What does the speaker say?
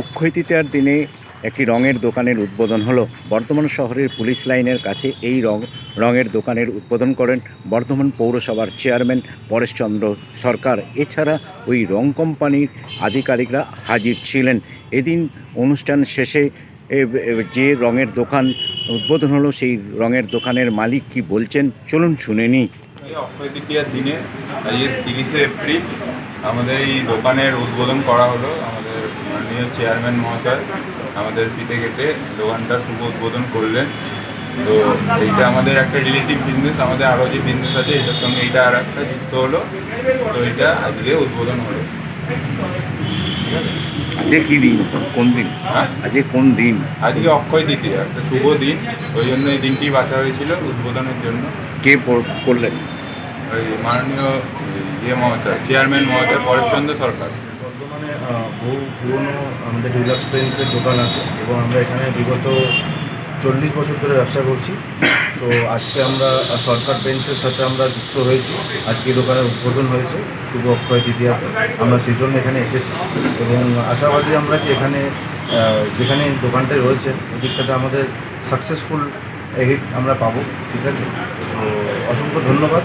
অক্ষয় তৃতীয়ার দিনে একটি রঙের দোকানের উদ্বোধন হলো। বর্ধমান শহরের পুলিশ লাইনের কাছে এই রঙের দোকানের উদ্বোধন করেন বর্ধমান পৌরসভার চেয়ারম্যান পরেশচন্দ্র সরকার। এছাড়া ওই রং কোম্পানির আধিকারিকরা হাজির ছিলেন। এদিন অনুষ্ঠান শেষে যে রঙের দোকান উদ্বোধন হলো সেই রঙের দোকানের মালিক কি বলছেন চলুন শুনে নিই। অক্ষয় তৃতীয়ার দিনে আজকে 30শে এপ্রিল আমাদের এই দোকানের উদ্বোধন করা হলো। আমাদের মাননীয় চেয়ারম্যান মহাশয় আমাদের ফিতে কেটে দোকানটা শুভ উদ্বোধন করলেন। তো এইটা আমাদের একটা রিলেটিভ বিজনেস, আমাদের আরও যে বিজনেস আছে এটার সঙ্গে এইটা আর একটা যুক্ত হলো। তো এটা আজকে উদ্বোধন হলো। আজকে কি দিন, কোন দিন? হ্যাঁ, আজকে কোন দিন? আজকে অক্ষয় তৃতীয়া, একটা শুভ দিন, ওই জন্য এই দিনটি বাছা হয়েছিল উদ্বোধনের জন্য। কে করলেন? ওই মাননীয় মহাশয়, চেয়ারম্যান মহাশয় পরেশচন্দ্র সরকার। বর্তমানে বহু পুরনো আমাদের ডিলাক্স পেন্টসের দোকান আছে এবং আমরা এখানে বিগত 40 বছর ধরে ব্যবসা করছি। সো আজকে আমরা সরকার পেন্টসের সাথে আমরা যুক্ত হয়েছি। আজকে দোকানের উদ্বোধন হয়েছে শুভ অক্ষয় তৃতীয়াতে, আমরা সেই জন্য এখানে এসেছি এবং আশাবাদী আমরা যে এখানে যেখানে দোকানটা রয়েছে এদিকটাতে আমাদের সাকসেসফুল হিট আমরা পাবো। ঠিক আছে, তো অসংখ্য ধন্যবাদ।